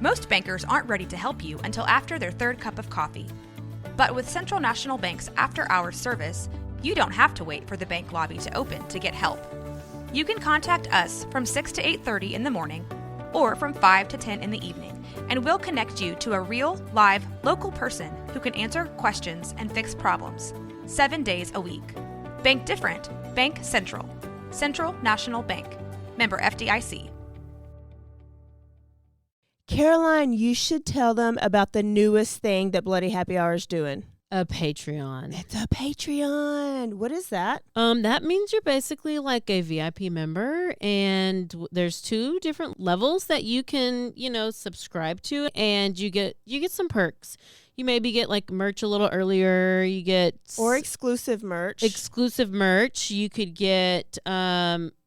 Most bankers aren't ready to help you until after their third cup of coffee. But with Central National Bank's after-hours service, you don't have to wait for the bank lobby to open to get help. You can contact us from 6 to 8:30 in the morning or from 5 to 10 in the evening, and we'll connect you to a real, live, local person who can answer questions and fix problems 7 days a week. Bank different. Bank Central. Central National Bank. Member FDIC. Caroline, you should tell them about the newest thing that Bloody Happy Hour is doing. A Patreon. It's a Patreon. What is that? That means you're basically like a VIP member, and there's 2 different levels that you can, subscribe to, and you get some perks. You maybe get like merch a little earlier. You get exclusive merch. You could get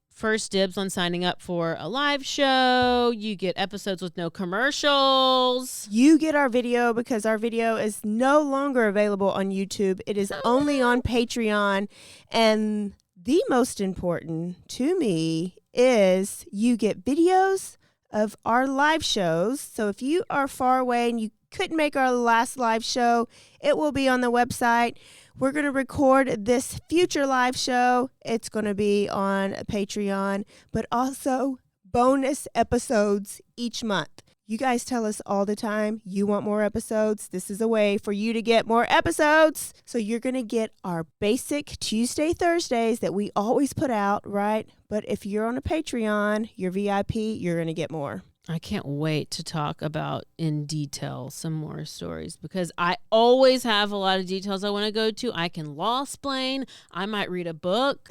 first dibs on signing up for a live show. You get episodes with no commercials. You get our video because our video is no longer available on YouTube. It is only on Patreon. And the most important to me is you get videos of our live shows. So if you are far away and you couldn't make our last live show, it will be on the website. We're going to record this future live show. It's going to be on Patreon, but also bonus episodes each month. You guys tell us all the time you want more episodes. This is a way for you to get more episodes. So you're going to get our basic Tuesday, Thursdays that we always put out, right? But if you're on a Patreon, you're VIP, you're going to get more. I can't wait to talk about in detail some more stories because I always have a lot of details I want to go to. I can law-splain. I might read a book.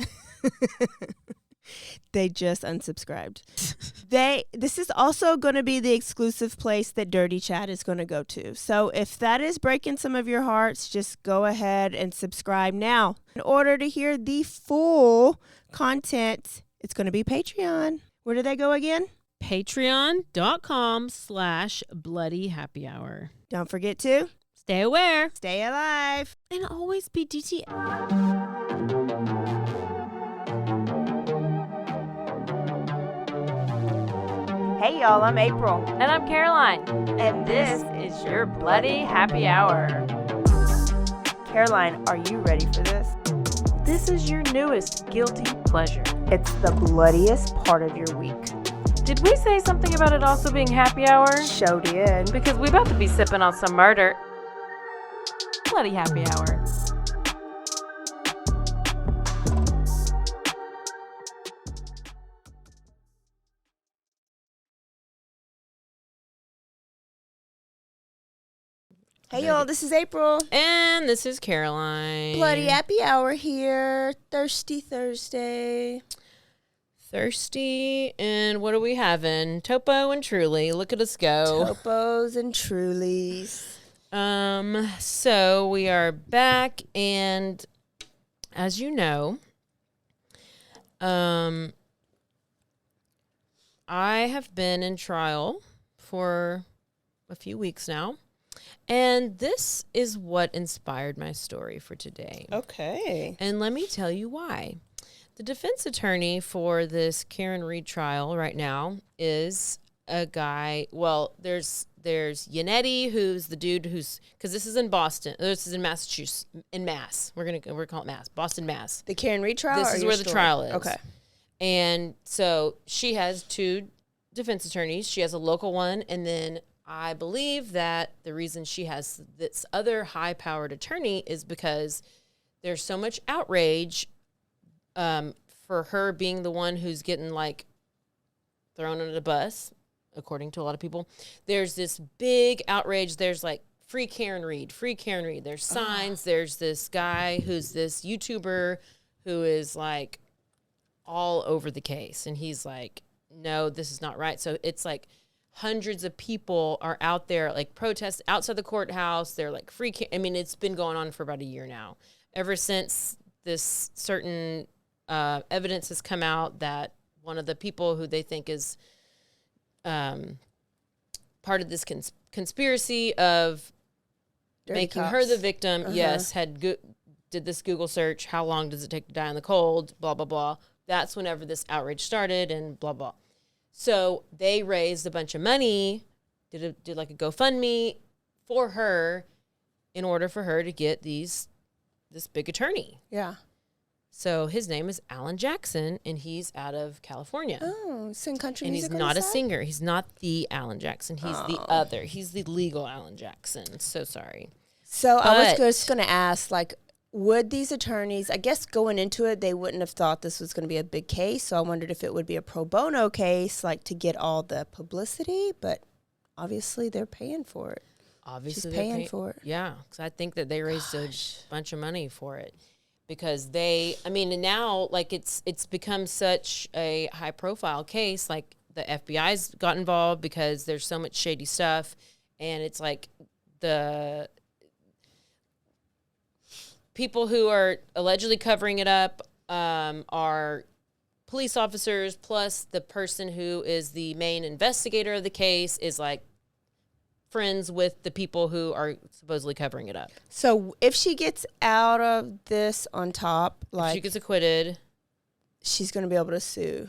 They just unsubscribed. This is also going to be the exclusive place that Dirty Chat is going to go to. So if that is breaking some of your hearts, just go ahead and subscribe now. In order to hear the full content, it's going to be Patreon. Where do they go again? Patreon.com/BloodyHappyHour. Don't forget to stay aware, stay alive, and always be DTF. Hey y'all, I'm April. And I'm Caroline. And this is your Bloody Happy Hour. Caroline, are you ready for this? This is your newest guilty pleasure. It's the bloodiest part of your week. Did we say something about it also being happy hour? Show did. Because we about to be sipping on some murder. Bloody Happy Hour. Hey y'all, this is April. And this is Caroline. Bloody Happy Hour here. Thirsty Thursday. Thirsty, and what are we having? Topo and Truly. Look at us go. Topos and Trulies. So we are back, and as you know, I have been in trial for a few weeks now, and this is what inspired my story for today. Okay. And let me tell you why. The defense attorney for this Karen Reed trial right now is a guy. Well, there's Yannetti, who's the dude who's, because this is in Boston. This is in Massachusetts, in Mass. We're calling it Mass, Boston, Mass. The Karen Reed trial. This is where the trial is. Okay. And so she has 2 defense attorneys. She has a local one, and then I believe that the reason she has this other high-powered attorney is because there's so much outrage. For her being the one who's getting like thrown under the bus, according to a lot of people, there's this big outrage. There's like free Karen Reed. There's signs. There's this guy who's this YouTuber who is like all over the case. And he's like, no, this is not right. So it's like hundreds of people are out there like protest outside the courthouse. They're like I mean, it's been going on for about a year now, ever since this certain evidence has come out that one of the people who they think is part of this conspiracy of Dirty making cops. her the victim, yes, did this Google search, how long does it take to die in the cold, blah, blah, blah. That's whenever this outrage started and blah, blah. So they raised a bunch of money did like a GoFundMe for her in order for her to get this big attorney. Yeah. So his name is Alan Jackson, and he's out of California. Oh, sing country and music. he's not a singer. He's not the Alan Jackson. He's the other. He's the legal Alan Jackson. So sorry. So I was just going to ask, like, would these attorneys, I guess going into it, they wouldn't have thought this was going to be a big case. So I wondered if it would be a pro bono case, like to get all the publicity. But obviously they're paying for it. Obviously she's paying for it. Yeah, because I think that they raised a bunch of money for it. Because now, like, it's become such a high-profile case. Like, the FBI's got involved because there's so much shady stuff. And it's like the people who are allegedly covering it up are police officers, plus the person who is the main investigator of the case is, like, friends with the people who are supposedly covering it up. So if she gets out of this on top, like, if she gets acquitted, she's going to be able to sue.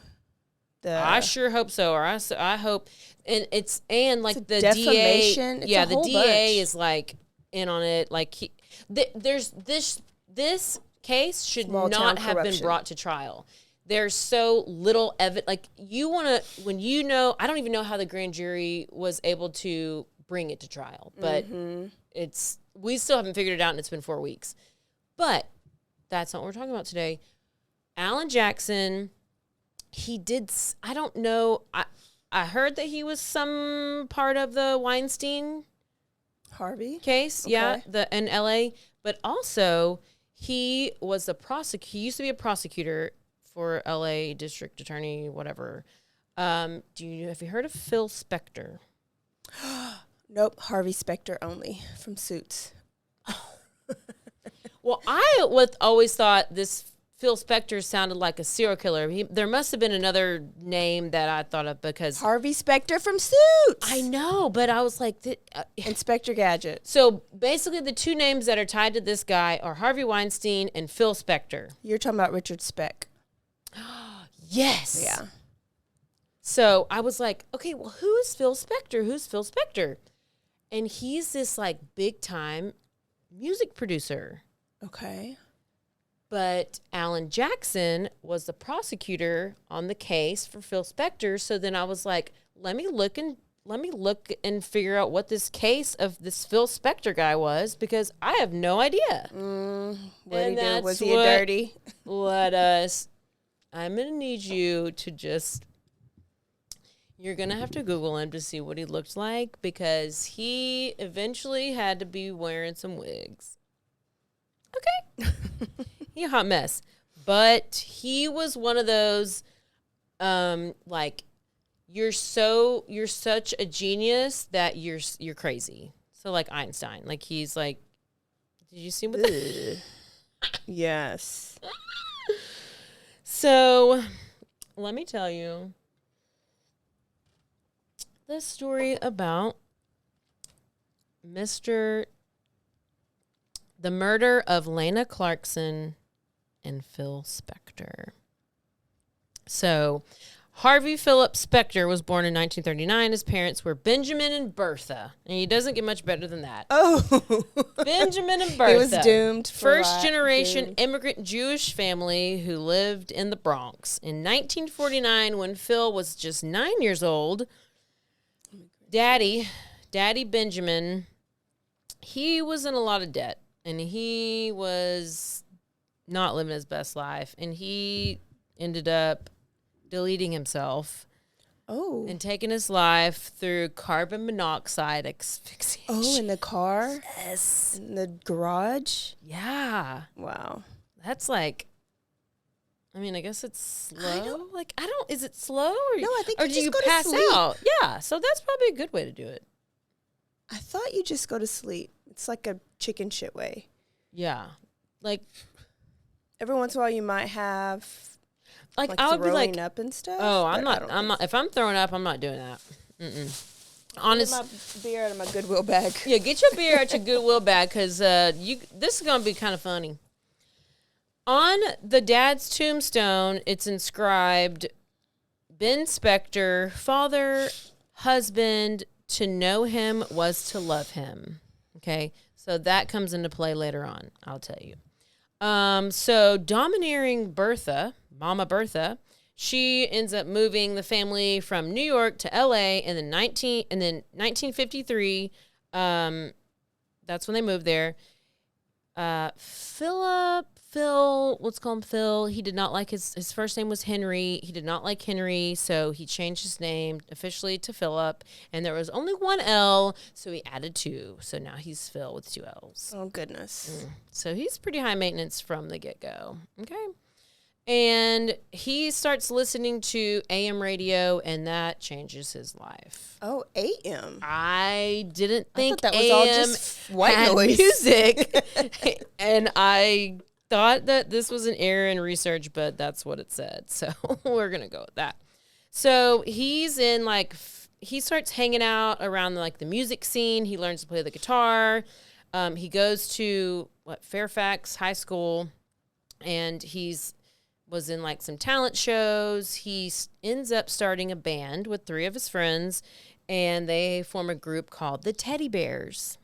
I sure hope so. Or I hope, and like the defamation. DA, the DA bunch. is like in on it. Like there's this case should Small not town have been corruption. brought to trial. There's so little evidence. Like when I don't even know how the grand jury was able to bring it to trial, but we still haven't figured it out, and it's been 4 weeks. But that's not what we're talking about today. Alan Jackson, I don't know, I heard that he was some part of the Weinstein Harvey case, okay. in LA, but also he was he used to be a prosecutor for LA district attorney, whatever. Have you heard of Phil Spector? Nope, Harvey Specter only from Suits. Well, I always thought this Phil Spector sounded like a serial killer. There must have been another name that I thought of because Harvey Specter from Suits. I know, but I was like, Inspector Gadget. So basically, the two names that are tied to this guy are Harvey Weinstein and Phil Spector. You're talking about Richard Speck. Yes. Yeah. So I was like, okay, well, who's Phil Spector? Who's Phil Spector? And he's this like big time music producer. Okay. But Alan Jackson was the prosecutor on the case for Phil Spector. So then I was like, let me look and figure out what this case of this Phil Spector guy was, because I have no idea. What did he do? Was he a dirty? I'm going to need you to you're going to have to Google him to see what he looked like, because he eventually had to be wearing some wigs. Okay. He a hot mess. But he was one of those, like, you're such a genius that you're crazy. So like Einstein, like he's like, did you see what the Yes. So let me tell you this story about the murder of Lana Clarkson and Phil Spector. So Harvey Philip Spector was born in 1939. His parents were Benjamin and Bertha. And he doesn't get much better than that. Oh. Benjamin and Bertha. He was doomed. First generation immigrant Jewish family who lived in the Bronx. In 1949, when Phil was just 9 years old, Daddy Benjamin, he was in a lot of debt. And he was not living his best life. And he ended up deleting himself. Oh. And taking his life through carbon monoxide asphyxiation. Oh, in the car? Yes. In the garage? Yeah. Wow. That's like, I mean, I guess it's slow. Is it slow? Or, No, I think or you do just you go to pass sleep. out? Yeah. So that's probably a good way to do it. I thought you just go to sleep. It's like a chicken shit way. Yeah. Like, every once in a while you might have like I would be like, throwing up and stuff. oh, but I'm not, if I'm throwing up, I'm not doing that. Honest. Get my beer out of my Goodwill bag. Yeah, get your beer out your Goodwill bag, because this is going to be kind of funny. On the dad's tombstone, it's inscribed Ben Spector, father, husband, to know him was to love him. Okay, so that comes into play later on, I'll tell you. So domineering Bertha, Mama Bertha, she ends up moving the family from New York to LA in the 1953. That's when they moved there. Phil, let's call him Phil. He did not like his first name was Henry. He did not like Henry, so he changed his name officially to Philip. And there was only one L, so he added 2. So now he's Phil with 2 L's. Oh, goodness. So he's pretty high maintenance from the get-go. Okay. And he starts listening to AM radio, and that changes his life. Oh, AM. I didn't think that was AM all just white had noise. music. And I thought that this was an error in research, but that's what it said. So we're going to go with that. So he's in he starts hanging out around the music scene. He learns to play the guitar. He goes to Fairfax High School, and was in some talent shows. He ends up starting a band with 3 of his friends, and they form a group called the Teddy Bears.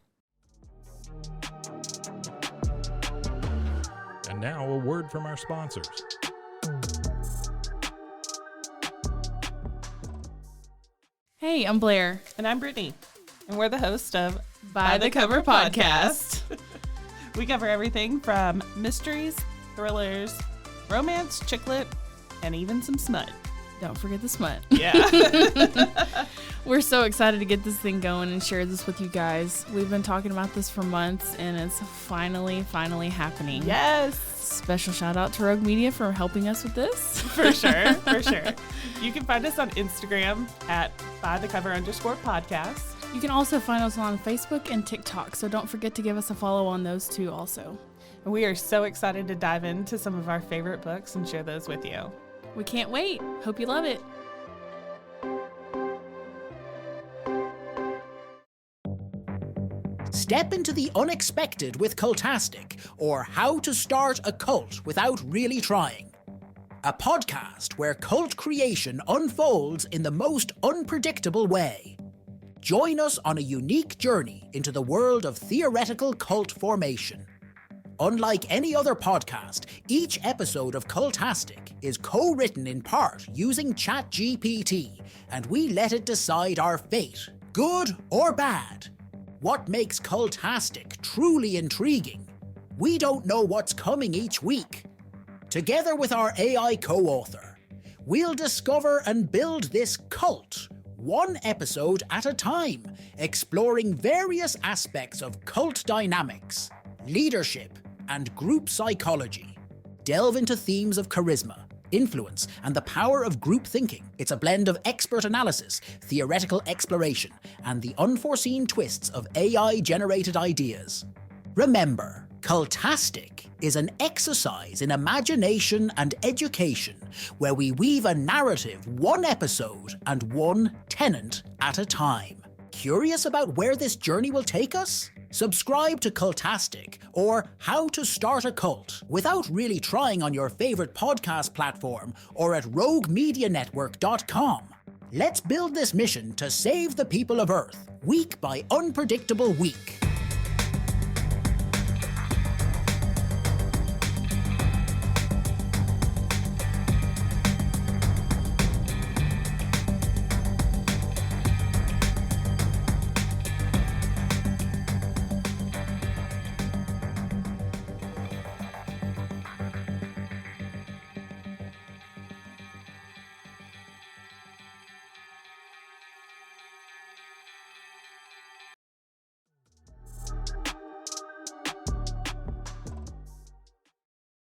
And now a word from our sponsors. Hey, I'm Blair. And I'm Brittany. And we're the host of By the Cover Podcast. We cover everything from mysteries, thrillers, romance, chick lit, and even some smut. Don't forget the smut. Yeah. We're so excited to get this thing going and share this with you guys. We've been talking about this for months, and it's finally happening. Yes. Special shout out to Rogue Media for helping us with this. For sure. You can find us on Instagram at bythecover_podcast. You can also find us on Facebook and TikTok, so don't forget to give us a follow on those too also. And we are so excited to dive into some of our favorite books and share those with you. We can't wait. Hope you love it. Step into the unexpected with Cultastic, or How to Start a Cult Without Really Trying. A podcast where cult creation unfolds in the most unpredictable way. Join us on a unique journey into the world of theoretical cult formation. Unlike any other podcast, each episode of Cultastic is co-written in part using ChatGPT, and we let it decide our fate, good or bad. What makes Cultastic truly intriguing? We don't know what's coming each week. Together with our AI co-author, we'll discover and build this cult, one episode at a time, exploring various aspects of cult dynamics, leadership, and group psychology. Delve into themes of charisma, influence, and the power of group thinking. It's a blend of expert analysis, theoretical exploration, and the unforeseen twists of AI-generated ideas. Remember, Cultastic is an exercise in imagination and education where we weave a narrative one episode and one tenant at a time. Curious about where this journey will take us? Subscribe to Cultastic, or How to Start a Cult, without really trying on your favorite podcast platform or at roguemedianetwork.com. Let's build this mission to save the people of Earth, week by unpredictable week.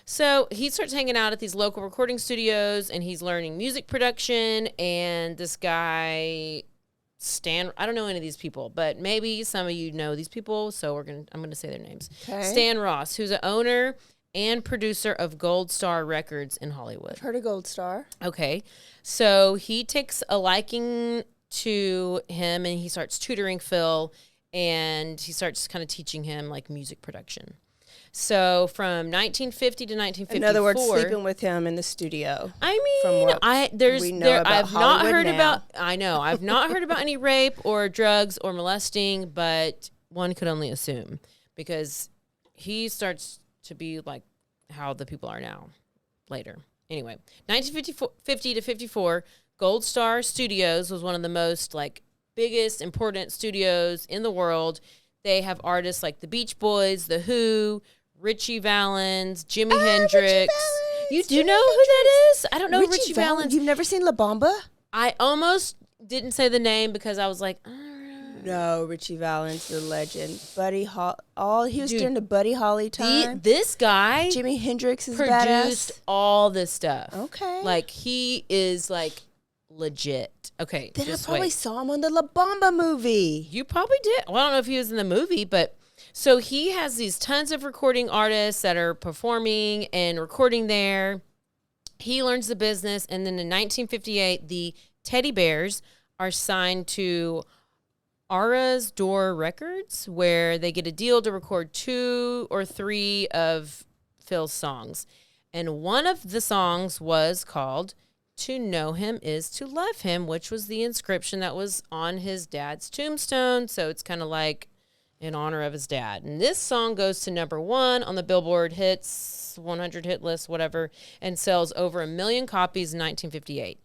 So he starts hanging out at these local recording studios, and he's learning music production. And this guy, Stan, I don't know any of these people, but maybe some of you know these people, so I'm gonna say their names. Okay. Stan Ross, who's an owner and producer of Gold Star Records in Hollywood. Heard of Gold Star? Okay, so he takes a liking to him, and he starts tutoring Phil, and he starts kind of teaching him music production. So from 1950 to 1954. In other words, sleeping with him in the studio. I mean, from what we know about I've not Hollywood heard now. about. I know I've not heard about any rape or drugs or molesting, but one could only assume because he starts to be like how the people are now later. Anyway, 1950 to 54, Gold Star Studios was one of the most like biggest important studios in the world. They have artists like the Beach Boys, The Who, Richie Valens, Jimi Hendrix. Richie Valens, You do Jimi know who that is? I don't know Richie Valens. You've never seen La Bamba? I almost didn't say the name because I was like, No, Richie Valens, the legend. Buddy Holly. He was Dude, during the Buddy Holly time. this guy Jimi Hendrix is produced badass. all this stuff. Okay. Like he is like legit. Okay, Then I just probably wait. saw him on the La Bamba movie. You probably did. Well, I don't know if he was in the movie, but so he has these tons of recording artists that are performing and recording there. He learns the business, and then in 1958, the Teddy Bears are signed to Ara's Door Records, where they get a deal to record 2 or 3 of Phil's songs. And one of the songs was called "To Know Him Is to Love Him," which was the inscription that was on his dad's tombstone. So it's kind of like in honor of his dad. And this song goes to #1 on the Billboard Hits 100 hit list, whatever, and sells over 1 million copies in 1958.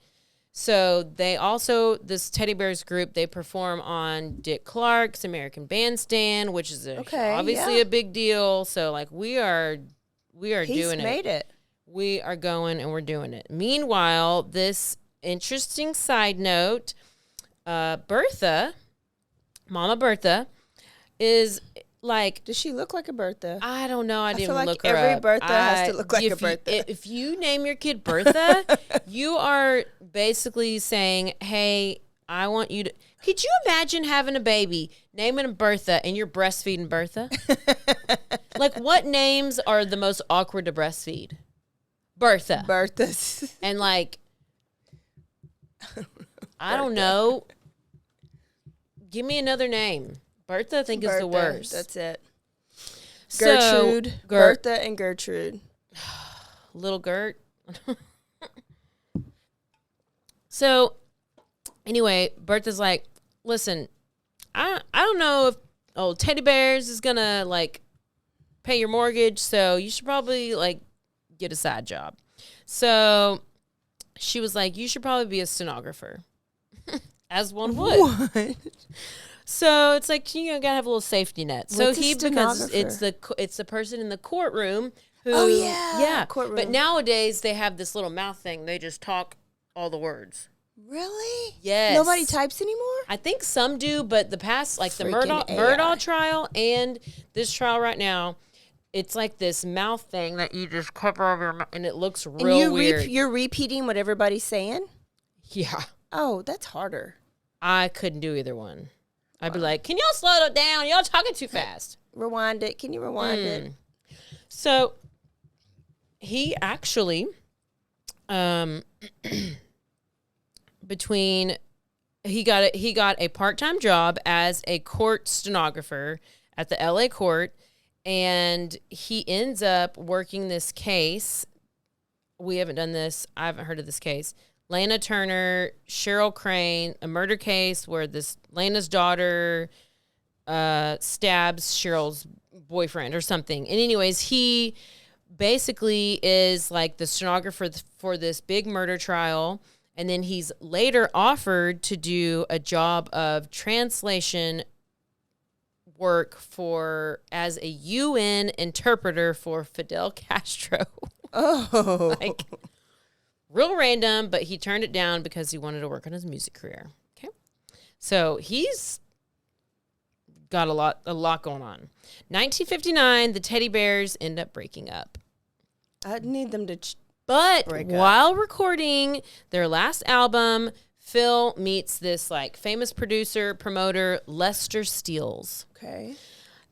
So they also, this Teddy Bears group, they perform on Dick Clark's American Bandstand, which is obviously a big deal. So like we are He's doing made it. We are going and we're doing it. Meanwhile, this interesting side note, Bertha, Mama Bertha, is like, Does she look like a Bertha? I don't know. I didn't feel like look her every up. Bertha has to look like a Bertha. If you name your kid Bertha, you are basically saying, hey, I want you to. Could you imagine having a baby, naming him Bertha, and you're breastfeeding Bertha? Like, what names are the most awkward to breastfeed? Bertha. Berthas. And like, I don't know. Give me another name. Bertha, I think, is the worst. That's it. So, Gertrude. Bertha and Gertrude. Little Gert. So, anyway, Bertha's like, listen, I don't know if old Teddy Bears is going to, like, pay your mortgage, so you should probably, like, get a side job. So, she was like, you should probably be a stenographer. As one would. What? So it's like, you know, gotta have a little safety net. So What's a because stenographer? it's the person in the courtroom who, yeah, courtroom. But nowadays they have this little mouth thing. They just talk all the words. Really? Yes. Nobody types anymore? I think some do, but the past, like the Freaking Murdaugh AI. trial and this trial right now, it's like this mouth thing that you just cover over your mouth, and it looks real weird. You're repeating what everybody's saying? Yeah, Oh, that's harder. I couldn't do either one. I'd be like, can y'all slow it down? Y'all talking too fast. Rewind it. Can you rewind it? So he actually, he got a part-time job as a court stenographer at the LA court, and he ends up working this case. We haven't done this. I haven't heard of this case. Lana Turner, Cheryl Crane, a murder case where this Lana's daughter stabs Cheryl's boyfriend or something. And anyways, he basically is like the stenographer for this big murder trial. And then he's later offered to do a job of translation work as a UN interpreter for Fidel Castro. Oh. Like, real random, but he turned it down because he wanted to work on his music career. Okay. So he's got a lot going on. 1959, the Teddy Bears end up breaking up. I need them to But break up. while recording their last album, Phil meets this like famous producer, promoter, Lester Steeles. Okay.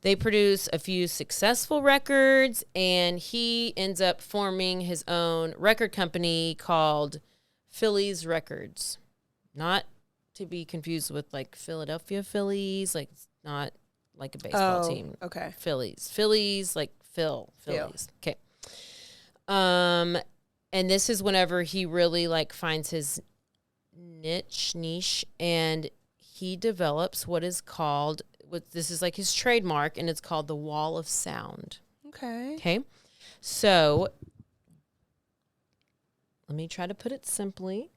They produce a few successful records, and he ends up forming his own record company called Phillies Records. Not to be confused with like Philadelphia Phillies, like it's not like a baseball team. Okay. Phillies, like Phillies. Okay. And this is whenever he really like finds his niche, and he develops what this is like his trademark, and it's called the wall of sound. Okay. So let me try to put it simply.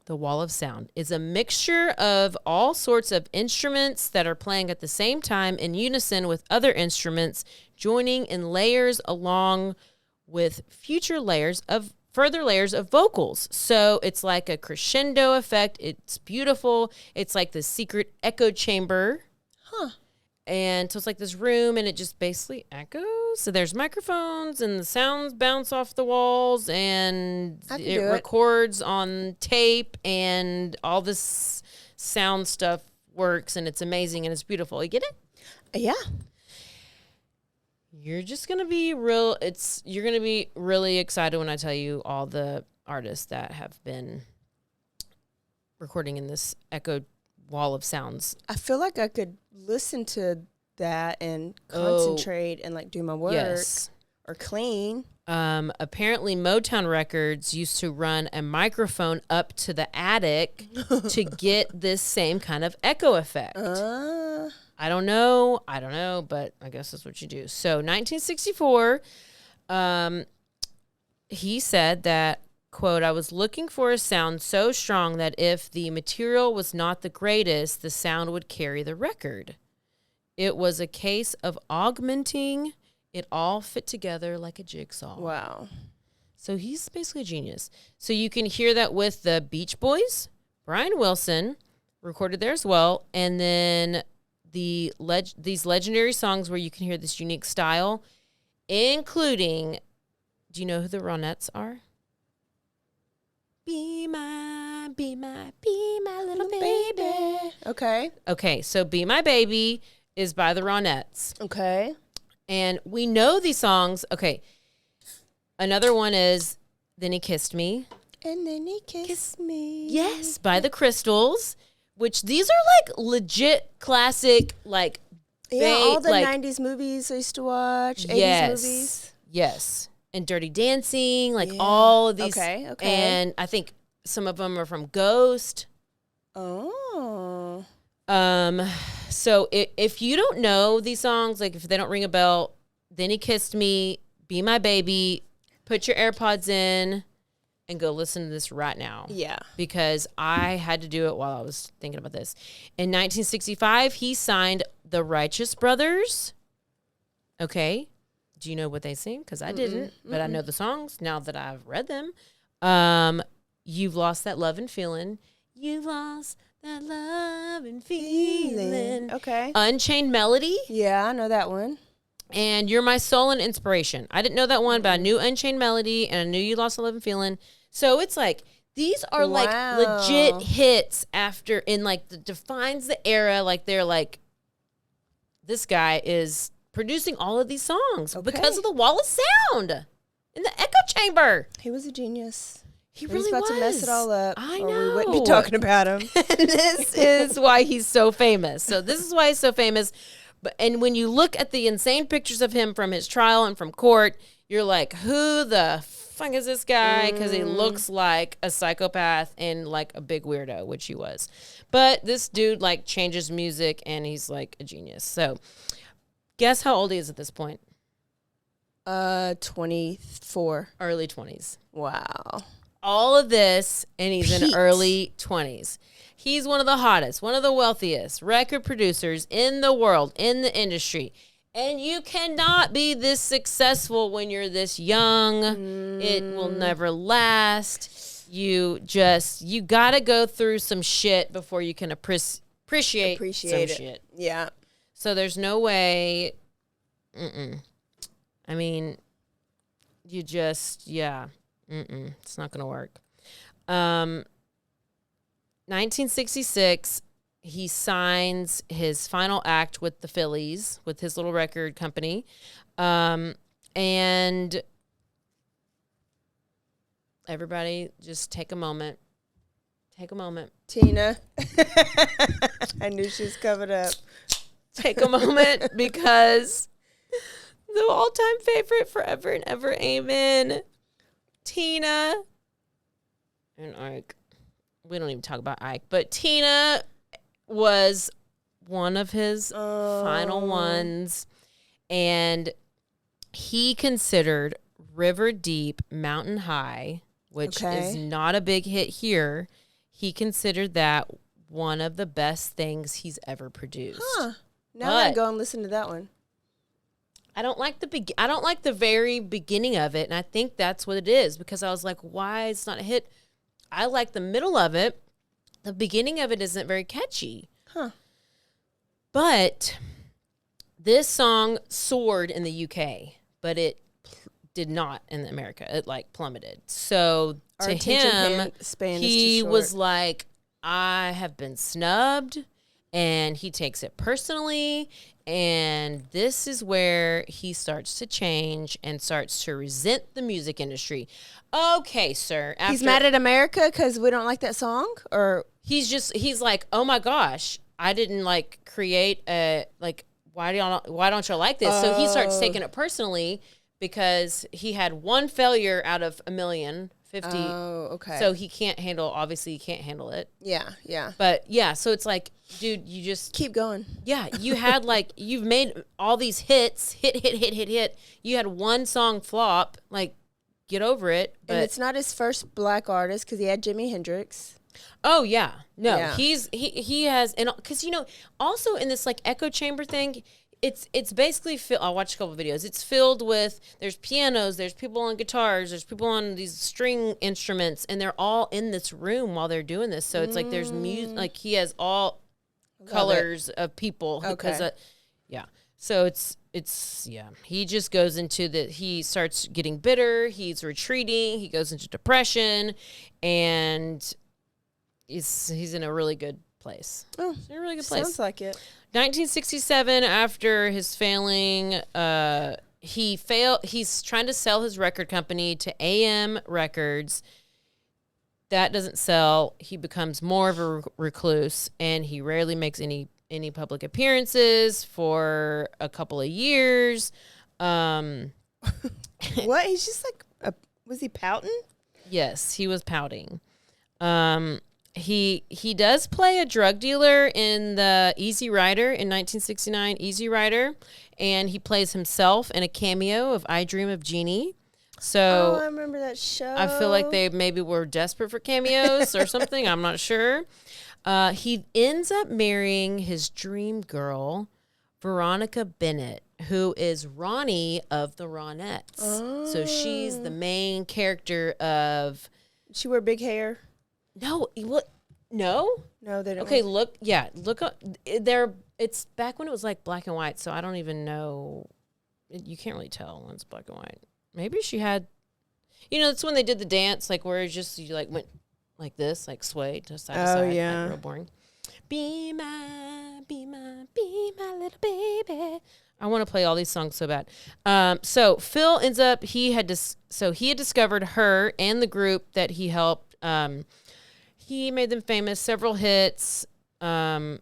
The wall of sound is a mixture of all sorts of instruments that are playing at the same time in unison with other instruments, joining in layers along with further layers of vocals. So it's like a crescendo effect. It's beautiful. It's like the secret echo chamber. And so it's like this room, and it just basically echoes. So there's microphones, and the sounds bounce off the walls, and it records on tape, and all this sound stuff works, and it's amazing, and it's beautiful. You get it? Yeah. You're just gonna be you're gonna be really excited when I tell you all the artists that have been recording in this echo wall of sounds. I feel like I could listen to that and concentrate and like do my work or clean. Apparently Motown Records used to run a microphone up to the attic to get this same kind of echo effect. I don't know, but I guess that's what you do. So 1964, he said that, quote, "I was looking for a sound so strong that if the material was not the greatest, the sound would carry the record. It was a case of augmenting. It all fit together like a jigsaw." Wow. So he's basically a genius. So you can hear that with the Beach Boys, Brian Wilson, recorded there as well, and then these legendary songs where you can hear this unique style, including, do you know who the Ronettes are? Be my little baby. Okay, so Be My Baby is by the Ronettes. Okay. And we know these songs. Okay. Another one is Then He Kissed Me. And then he kissed me. Yes, by the Crystals, which these are like legit classic, like, all the 90s movies I used to watch, 80s movies. Yes. And Dirty Dancing, like all of these. Okay. And I think some of them are from Ghost. Oh. So if you don't know these songs, like if they don't ring a bell, Then He Kissed Me, Be My Baby, put your AirPods in and go listen to this right now. Yeah. Because I had to do it while I was thinking about this. In 1965, he signed the Righteous Brothers. Okay. Do you know what they sing? Because I didn't, but I know the songs now that I've read them. You've Lost That Love and Feeling. You've lost that love and feeling. Okay. Unchained Melody. Yeah, I know that one. And You're My Soul and Inspiration. I didn't know that one, but I knew Unchained Melody, and I knew You Lost That Love and Feeling. So it's like, these are like legit hits after, in like, defines the era. Like, they're like, this guy is producing all of these songs because of the wall of sound in the echo chamber. He was a genius. He really was about was. to mess it all up. I or know. we wouldn't be talking about him. And this is why he's so famous. So this is why he's so famous. And when you look at the insane pictures of him from his trial and from court, you're like, who the fuck is this guy? Because he looks like a psychopath and like a big weirdo, which he was. But this dude like changes music, and he's like a genius. So guess how old he is at this point? 24. Early 20s. Wow. All of this, and he's in early 20s. He's one of the hottest, one of the wealthiest record producers in the world, in the industry. And you cannot be this successful when you're this young. It will never last. You got to go through some shit before you can appreciate some shit. Yeah. So there's no way. I mean, you just, it's not going to work. 1966, he signs his final act with the Phillies, with his little record company. And everybody just take a moment. Take a moment. Tina. I knew she was covered up. Take a moment, because the all-time favorite forever and ever. Amen. Tina and Ike. We don't even talk about Ike, but Tina was one of his final ones, and he considered River Deep Mountain High, which is not a big hit here. He considered that one of the best things he's ever produced. Now I'm gonna go and listen to that one. I don't like the very beginning of it, and I think that's what it is, because I was like, why it's not a hit? I like the middle of it. The beginning of it isn't very catchy. But this song soared in the UK, but it did not in America. It like plummeted. So to him, he was like, I have been snubbed, and he takes it personally. And this is where he starts to change and starts to resent the music industry. Okay, sir. He's mad at America because we don't like that song? Or he's like, oh my gosh, I didn't like create a, like, why don't y'all like this? So he starts taking it personally because he had one failure out of 1,050,000. Oh, okay. So he can't handle it. Yeah, yeah. But yeah, so it's like, dude, you just keep going. Yeah, you had like, you've made all these hits, hit. You had one song flop, like, get over it. But and it's not his first black artist because he had Jimi Hendrix. Oh yeah, no, he has, and because also in this like echo chamber thing, it's basically I watched a couple of videos. It's filled with, there's pianos, there's people on guitars, there's people on these string instruments, and they're all in this room while they're doing this. So it's like there's music, like he has all colors of people because so it's he just goes into he starts getting bitter, he's retreating, he goes into depression, and he's in a really good place. He's in a really good place. Sounds like it. 1967, after his failing, he's trying to sell his record company to AM Records. That doesn't sell. He becomes more of a recluse, and he rarely makes any public appearances for a couple of years. What? He's just like, was he pouting? Yes, he was pouting. He does play a drug dealer in the Easy Rider in 1969, Easy Rider, and he plays himself in a cameo of I Dream of Jeannie. So I remember that show. I feel like they maybe were desperate for cameos or something. I'm not sure. He ends up marrying his dream girl, Veronica Bennett, who is Ronnie of the Ronettes. So she's the main character of... She wear big hair? No, no, they don't. Okay, look up there. It's back when it was like black and white, so I don't even know. You can't really tell when it's black and white. Maybe she had, it's when they did the dance, like where you like went like this, like swayed to side to side. Yeah, like real boring. Be my little baby. I want to play all these songs so bad. So Phil ends up he had discovered her and the group that he helped. He made them famous, several hits. But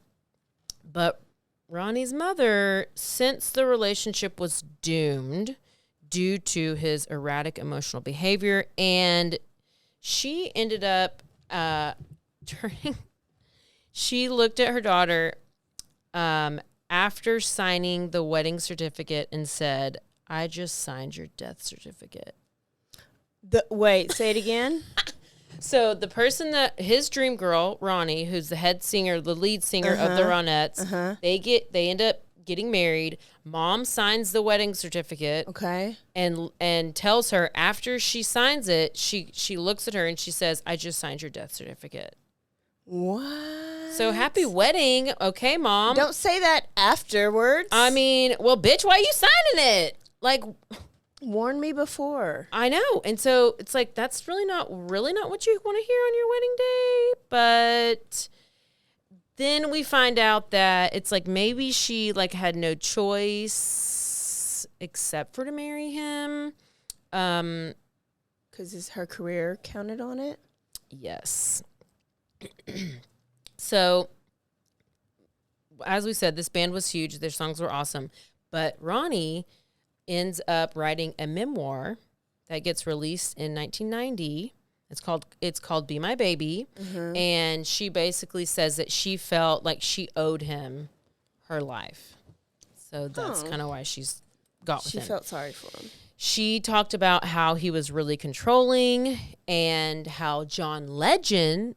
Ronnie's mother, since the relationship was doomed due to his erratic emotional behavior, and she ended up she looked at her daughter after signing the wedding certificate and said, I just signed your death certificate. Wait, say it again? So the person his dream girl, Ronnie, who's the head singer, the lead singer of the Ronettes, they end up getting married. Mom signs the wedding certificate. Okay. And tells her after she signs it, she looks at her and she says, I just signed your death certificate. What? So happy wedding. Okay, Mom. Don't say that afterwards. I mean, well, bitch, why are you signing it? Like, warn me before. I know. And so it's like, that's really not what you want to hear on your wedding day. But then we find out that it's like maybe she like had no choice except for to marry him. Because her career counted on it? Yes. So, as we said, this band was huge. Their songs were awesome. But Ronnie ends up writing a memoir that gets released in 1990. It's called Be My Baby. Mm-hmm. And she basically says that she felt like she owed him her life. So that's kind of why she's got with him. She felt sorry for him. She talked about how he was really controlling and how John Lennon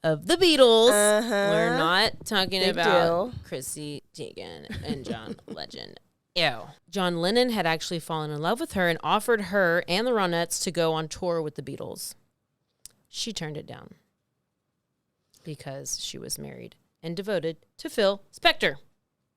of the Beatles. We're not talking Big about deal. Chrissy Teigen and John Legend. Ew. John Lennon had actually fallen in love with her and offered her and the Ronettes to go on tour with the Beatles. She turned it down because she was married and devoted to Phil Spector.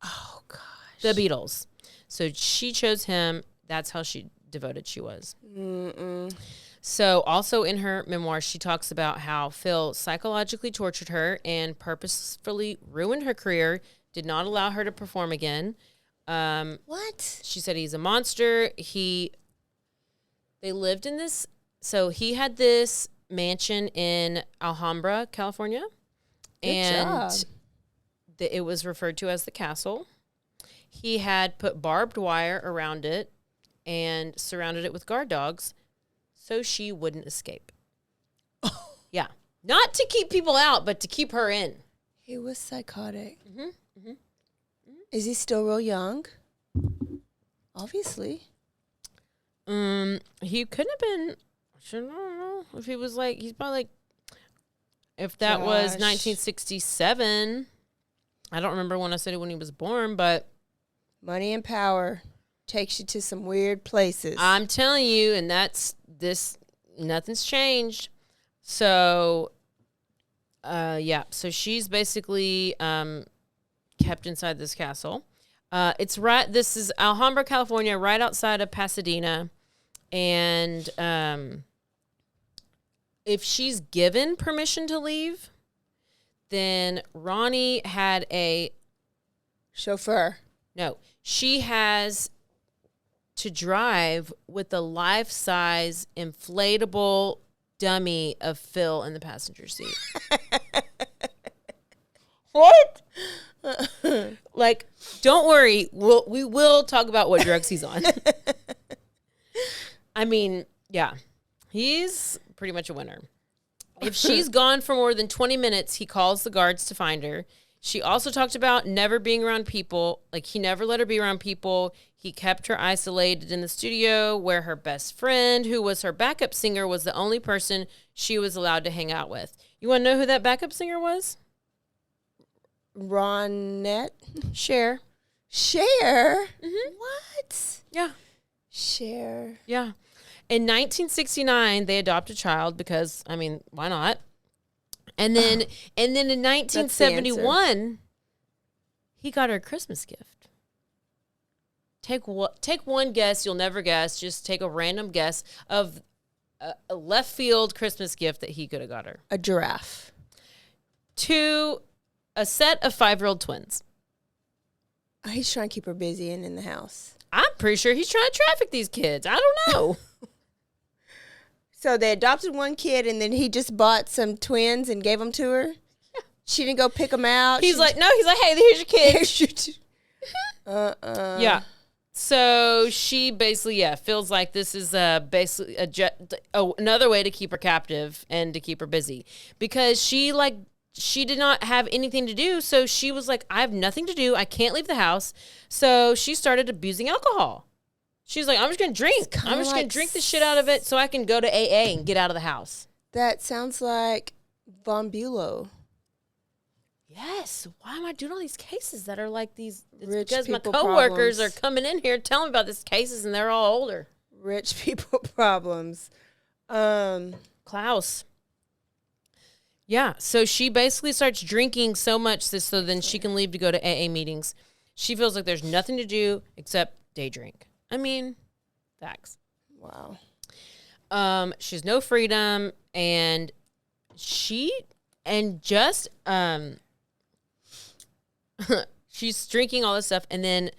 Oh, gosh. The Beatles. So she chose him. That's how devoted she was. Mm-mm. So also in her memoir, she talks about how Phil psychologically tortured her and purposefully ruined her career, did not allow her to perform again. What? She said he's a monster. They lived in this. So he had this mansion in Alhambra, California. Good job. It was referred to as the castle. He had put barbed wire around it and surrounded it with guard dogs so she wouldn't escape. Yeah. Not to keep people out, but to keep her in. He was psychotic. Mm-hmm. Mm-hmm. Is he still real young? Obviously. He couldn't have been, I don't know, if he was like, he's probably like, if that was 1967. I don't remember when I said it when he was born, but. Money and power takes you to some weird places. I'm telling you, and nothing's changed. So, so she's basically kept inside this castle. This is Alhambra, California, right outside of Pasadena. And if she's given permission to leave, then Ronnie had a chauffeur. No, she has to drive with a life-size inflatable dummy of Phil in the passenger seat. What? Like, don't worry. We will talk about what drugs he's on. I mean, yeah, he's pretty much a winner. If she's gone for more than 20 minutes, he calls the guards to find her. She also talked about never being around people. Like, he never let her be around people. He kept her isolated in the studio where her best friend, who was her backup singer, was the only person she was allowed to hang out with. You want to know who that backup singer was? Ronette? Cher. Cher? Mm-hmm. What? Yeah. Cher. Yeah. In 1969, they adopted a child because, I mean, why not? And then in 1971, he got her a Christmas gift. Take one guess. You'll never guess. Just take a random guess of a left field Christmas gift that he could have got her. A giraffe. A set of 5-year-old twins. He's trying to keep her busy and in the house. I'm pretty sure he's trying to traffic these kids. I don't know. So they adopted one kid, and then he just bought some twins and gave them to her? Yeah. She didn't go pick them out? He's like, hey, here's your kids. Yeah. So she basically, feels like this is basically another way to keep her captive and to keep her busy. Because she did not have anything to do, so she was like, I have nothing to do. I can't leave the house. So she started abusing alcohol. She's like, I'm just going to drink. I'm just going to drink the shit out of it so I can go to AA and get out of the house. That sounds like Von Bulow. Yes. Why am I doing all these cases that are like these? It's Rich because my people coworkers problems. are coming in here telling me about these cases, and they're all older. Rich people problems. Klaus. Yeah. So she basically starts drinking so much so then she can leave to go to AA meetings. She feels like there's nothing to do except day drink. I mean, facts. Wow. She has no freedom, and she's drinking all this stuff, and then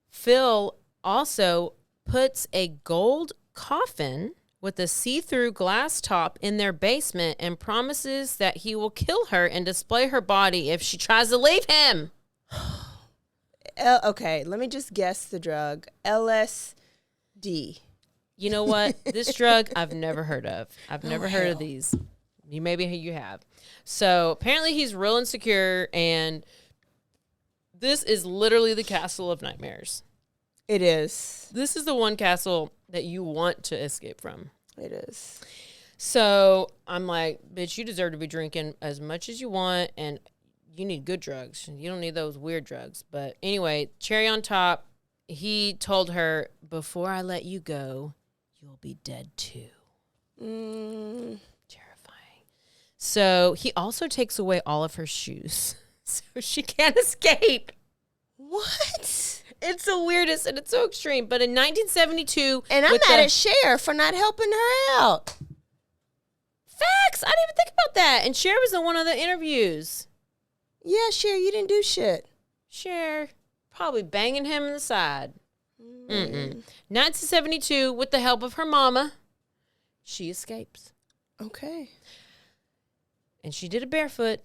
Phil also puts a gold coffin with a see-through glass top in their basement and promises that he will kill her and display her body if she tries to leave him. Okay, let me just guess the drug. LSD. You know what? This drug I've never heard of. I've never heard of these. Maybe you have. So apparently he's real insecure, and this is literally the castle of nightmares. It is. This is the one castle that you want to escape from. It is. So I'm like, bitch, you deserve to be drinking as much as you want, and you need good drugs. You don't need those weird drugs. But anyway, cherry on top, he told her, before I let you go, you'll be dead too. Terrifying. So he also takes away all of her shoes, so she can't escape. What? It's the weirdest, and it's so extreme. But in 1972... And I'm mad at Cher for not helping her out. Facts! I didn't even think about that. And Cher was in one of the interviews. Yeah, Cher, you didn't do shit. Cher, probably banging him in the side. 1972, with the help of her mama, she escapes. Okay. And she did it barefoot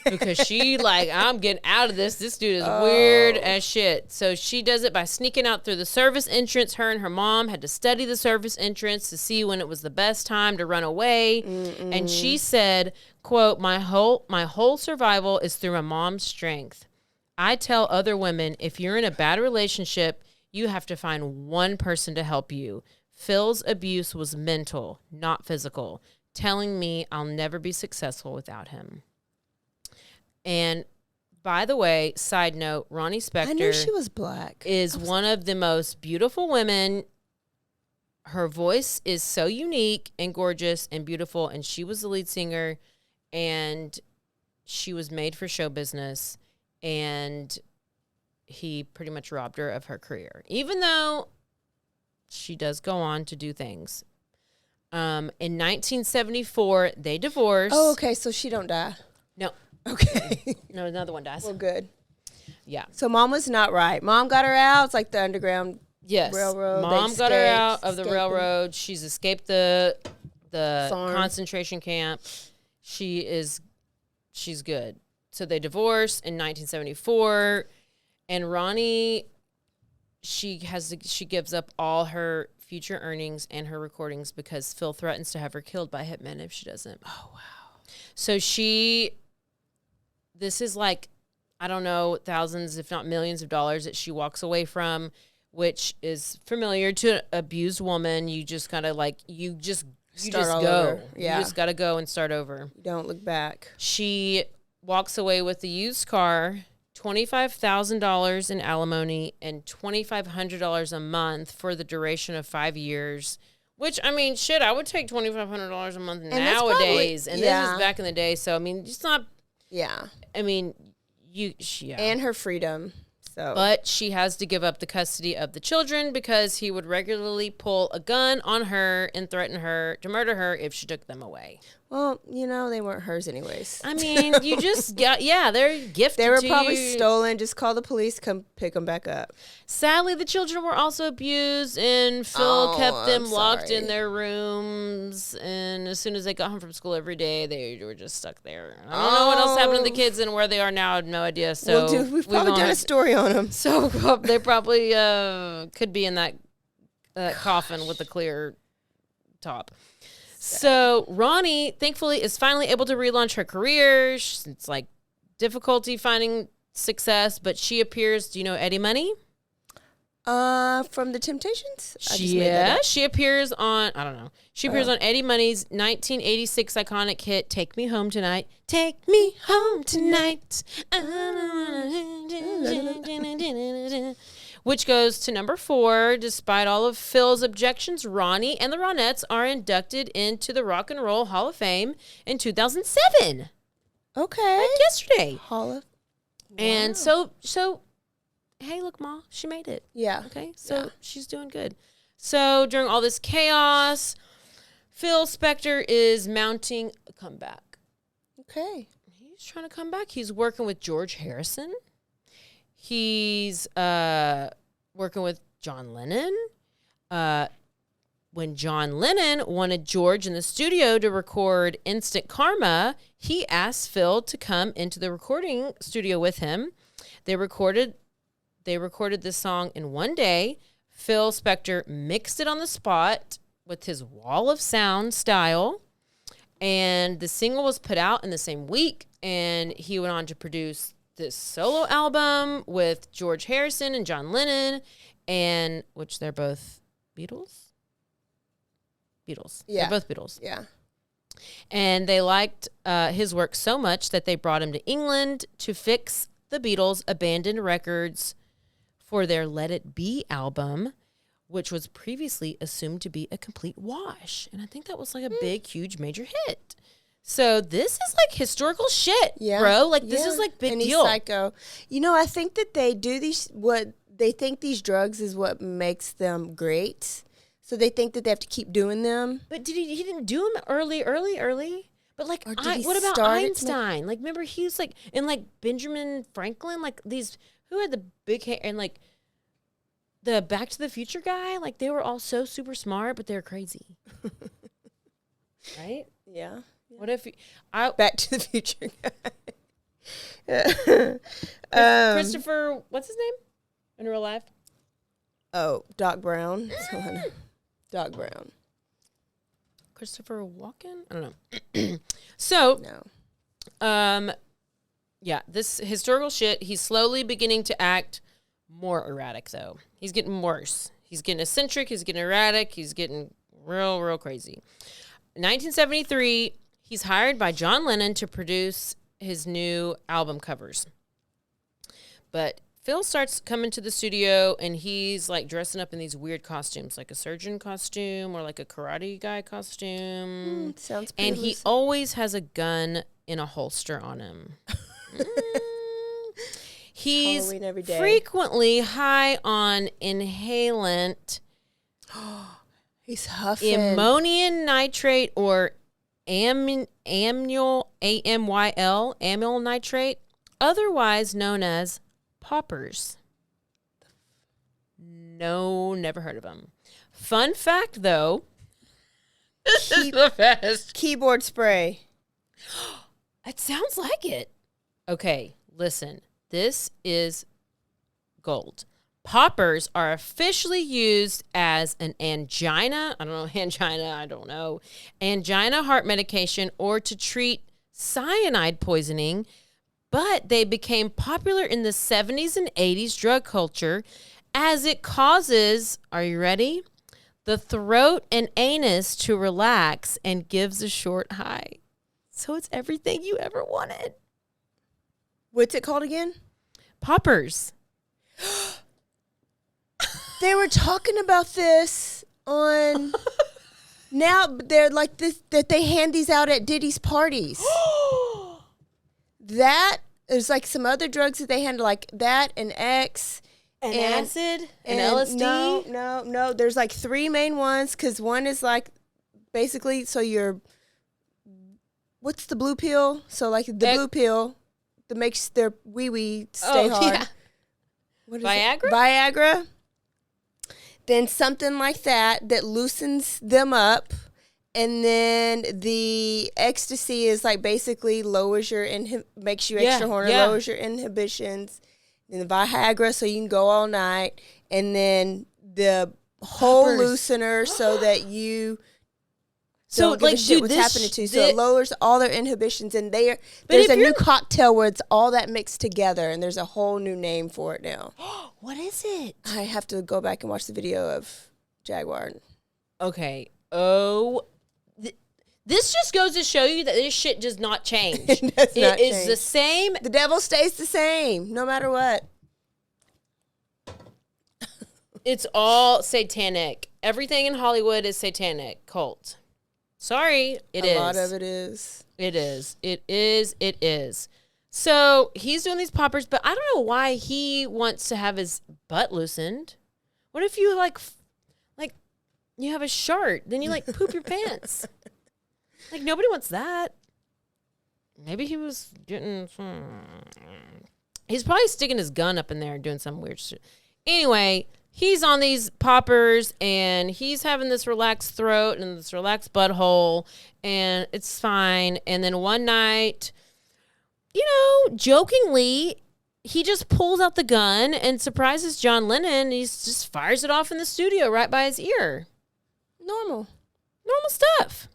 because she I'm getting out of this. This dude is weird as shit. So she does it by sneaking out through the service entrance. Her and her mom had to study the service entrance to see when it was the best time to run away. And she said, quote, my whole survival is through my mom's strength. I tell other women, if you're in a bad relationship, you have to find one person to help you. Phil's abuse was mental, not physical, telling me I'll never be successful without him. And by the way, side note, Ronnie Spector, I knew she was black. Is one of the most beautiful women. Her voice is so unique and gorgeous and beautiful, and she was the lead singer, and she was made for show business, and he pretty much robbed her of her career, even though she does go on to do things. In 1974, they divorced. Oh, okay, so she don't die. No. Okay. No, another one dies. Well, good. Yeah. So mom was not right. Mom got her out. It's like the Underground Railroad. Mom got her out of the railroad. She's escaped the Farm. concentration camp. She's good. So they divorced in 1974, and Ronnie, she gives up all her future earnings and her recordings because Phil threatens to have her killed by hitmen if she doesn't. Oh, wow. So this is like, I don't know, thousands, if not millions of dollars that she walks away from, which is familiar to an abused woman. You just gotta you just go. Over. Yeah. You just gotta go and start over. Don't look back. She walks away with the used car, $25,000 in alimony, and $2,500 a month for the duration of 5 years. Which, I mean, shit, I would take $2,500 a month nowadays. And this is back in the day. So, I mean, it's not. Yeah. I mean, And her freedom. So. But she has to give up the custody of the children because he would regularly pull a gun on her and threaten her to murder her if she took them away. Well, they weren't hers anyways. I mean, you just got, they're gifted to you. They were probably stolen. Just call the police, come pick them back up. Sadly, the children were also abused, and Phil kept them locked in their rooms. And as soon as they got home from school every day, they were just stuck there. I don't know what else happened to the kids and where they are now. I have no idea. So we've probably done a story on them. So they probably could be in that coffin with a clear top. So Ronnie, thankfully, is finally able to relaunch her career. It's like difficulty finding success, but she appears. Do you know Eddie Money? From the Temptations? She appears on. I don't know. She appears on Eddie Money's 1986 iconic hit "Take Me Home Tonight." Take me home tonight. Which goes to number 4. Despite all of Phil's objections, Ronnie and the Ronettes are inducted into the Rock and Roll Hall of Fame in 2007. Okay. Like yesterday. Hall of. And so, hey, look, Ma, she made it. Yeah. Okay, so she's doing good. So during all this chaos, Phil Spector is mounting a comeback. Okay. He's trying to come back. He's working with George Harrison. He's working with John Lennon. When John Lennon wanted George in the studio to record Instant Karma, he asked Phil to come into the recording studio with him. They recorded they recorded this song in one day. Phil Spector mixed it on the spot with his wall of sound style. And the single was put out in the same week. And he went on to produce this solo album with George Harrison and John Lennon, and which they're both Beatles. Yeah. They're both Beatles. Yeah. And they liked his work so much that they brought him to England to fix the Beatles' abandoned records for their Let It Be album, which was previously assumed to be a complete wash. And I think that was like a big, huge, major hit. So this is like historical shit, bro. Like this is like big deal. Psycho. You know, I think that they do what they think these drugs is what makes them great. So they think that they have to keep doing them. But he didn't do them early. But like, what about Einstein? Like, remember he was like, and like Benjamin Franklin, like these, who had the big hair, and like the Back to the Future guy, like they were all so super smart, but they were crazy. Right? Yeah. What if Back to the Future guy? Christopher, what's his name in real life? Oh, Doc Brown. Doc Brown. Christopher Walken? I don't know. So, yeah, this historical shit, he's slowly beginning to act more erratic, though. He's getting worse. He's getting eccentric. He's getting erratic. He's getting real, real crazy. 1973, he's hired by John Lennon to produce his new album covers. But Phil starts coming to the studio, and he's like dressing up in these weird costumes, like a surgeon costume or like a karate guy costume. Sounds and he always has a gun in a holster on him. He's frequently high on inhalant. He's huffing. Ammonium nitrate or amyl, A-M-Y-L, amyl nitrate, otherwise known as poppers. No, never heard of them. Fun fact, though. This is the best. Keyboard spray. It sounds like it. Okay, listen. This is gold. Poppers are officially used as an angina, angina heart medication, or to treat cyanide poisoning, but they became popular in the 70s and 80s drug culture as it causes, are you ready? The throat and anus to relax and gives a short high. So it's everything you ever wanted. What's it called again? Poppers. They were talking about this on... Now they're like this, that they hand these out at Diddy's parties. That is like some other drugs that they handle, like that and X. And acid and LSD? No. There's like three main ones, because one is like basically, so you're... What's the blue pill? So like the blue pill that makes their wee-wee stay hard. Yeah. What is Viagra? It? Viagra. Then something like that loosens them up. And then the ecstasy is like basically lowers your makes you extra horny, lowers your inhibitions. And the Viagra, so you can go all night. And then the whole loosener, so that you don't give a shit what's happening to you. So it lowers all their inhibitions. And there's a new cocktail where it's all that mixed together. And there's a whole new name for it now. What is it? I have to go back and watch the video of Jaguar. Okay. This just goes to show you that this shit does not change. It is the same. The devil stays the same, no matter what. It's all satanic. Everything in Hollywood is satanic. Cult. Sorry, it is. A lot of it is. It is. It is. So he's doing these poppers, but I don't know why he wants to have his butt loosened. What if you like you have a shart, then you like poop your pants? Like nobody wants that. Maybe he was getting. He's probably sticking his gun up in there and doing some weird shit. Anyway, he's on these poppers and he's having this relaxed throat and this relaxed butthole, and it's fine. And then one night, jokingly, he just pulls out the gun and surprises John Lennon. He just fires it off in the studio right by his ear. Normal Stuff.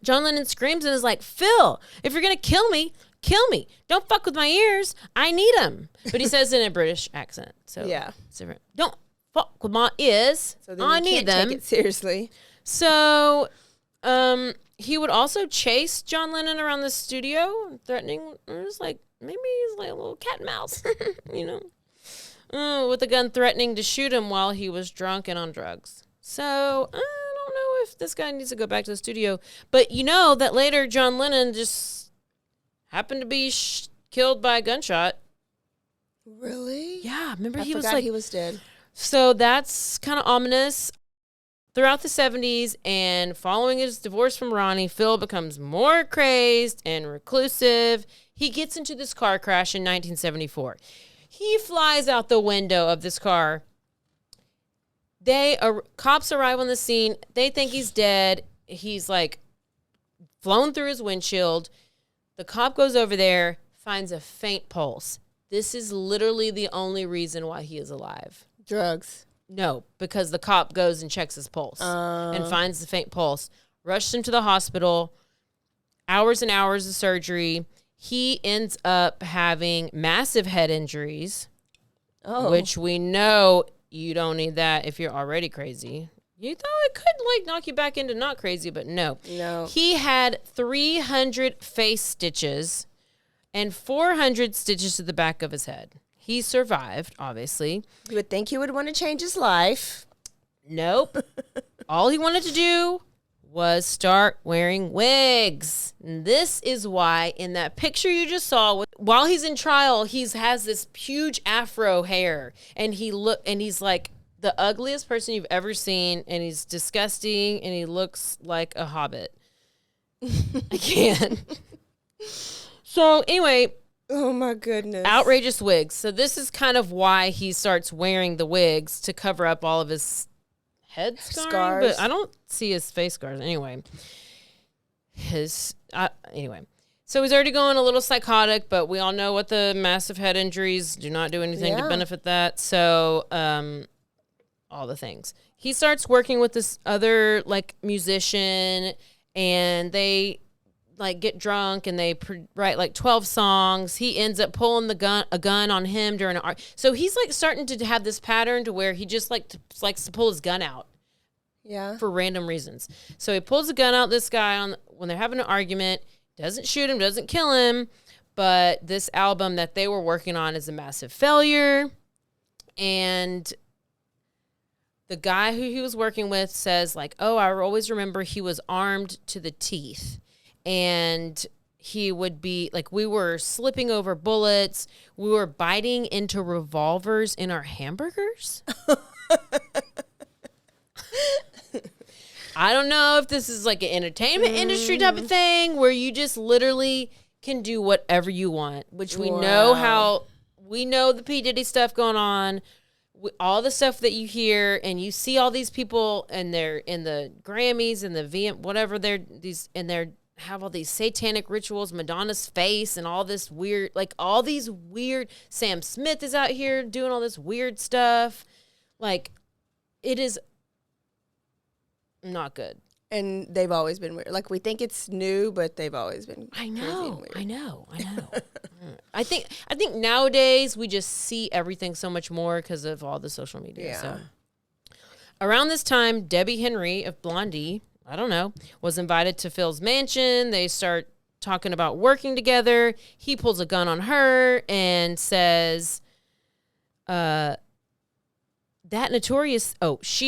John Lennon screams and is like, Phil, if you're going to kill me, kill me. Don't fuck with my ears. I need them. But he says it in a British accent. So Yeah. it's different. Don't fuck with my ears. So then I you need can't them. take it seriously. So he would also chase John Lennon around the studio, threatening, or just like, maybe he's like a little cat and mouse, you know, with a gun, threatening to shoot him while he was drunk and on drugs. So I don't know if this guy needs to go back to the studio. But you know that later John Lennon just happened to be killed by a gunshot. Really? Yeah, remember I he was forgot like, he was dead. So that's kind of ominous. Throughout the 70s and following his divorce from Ronnie, Phil becomes more crazed and reclusive. He gets into this car crash in 1974. He flies out the window of this car. Cops arrive on the scene. They think he's dead. He's like flown through his windshield. The cop goes over there, finds a faint pulse. This is literally the only reason why he is alive. Drugs. No, because the cop goes and checks his pulse and finds the faint pulse. Rushed him to the hospital. Hours and hours of surgery. He ends up having massive head injuries, which we know you don't need that if you're already crazy. You thought it could like knock you back into not crazy, but no. He had 300 face stitches and 400 stitches to the back of his head. He survived, obviously. You would think he would want to change his life. Nope. All he wanted to do was start wearing wigs. And this is why in that picture you just saw, while he's in trial, he has this huge afro hair, and he's like the ugliest person you've ever seen, and he's disgusting, and he looks like a hobbit. I can't. So anyway, oh my goodness. outrageous wigs. So this is kind of why he starts wearing the wigs to cover up all of his head scars. But I don't see his face scars anyway. Anyway. So he's already going a little psychotic, but we all know what the massive head injuries do not do anything to benefit that. So all the things. He starts working with this other like musician, and they like get drunk and they write like 12 songs. He ends up pulling a gun on him during an art. So he's like starting to have this pattern to where he just likes to pull his gun out. Yeah. For random reasons. So he pulls a gun out this guy when they're having an argument, doesn't shoot him, doesn't kill him, but this album that they were working on is a massive failure. And the guy who he was working with says like, oh, I always remember he was armed to the teeth. And he would be like, we were slipping over bullets. We were biting into revolvers in our hamburgers. I don't know if this is like an entertainment industry type of thing where you just literally can do whatever you want, which we know the P. Diddy stuff going on. All the stuff that you hear and you see all these people and they're in the Grammys and the VM, whatever they're have all these satanic rituals, Madonna's face and all this weird, like all these weird, Sam Smith is out here doing all this weird stuff. Like it is not good. And they've always been weird. Like we think it's new, but they've always been I crazy know. and weird. I know. I think nowadays we just see everything so much more because of all the social media. Yeah. So around this time, Debbie Henry of Blondie, I don't know, was invited to Phil's mansion. They start talking about working together. He pulls a gun on her and says, she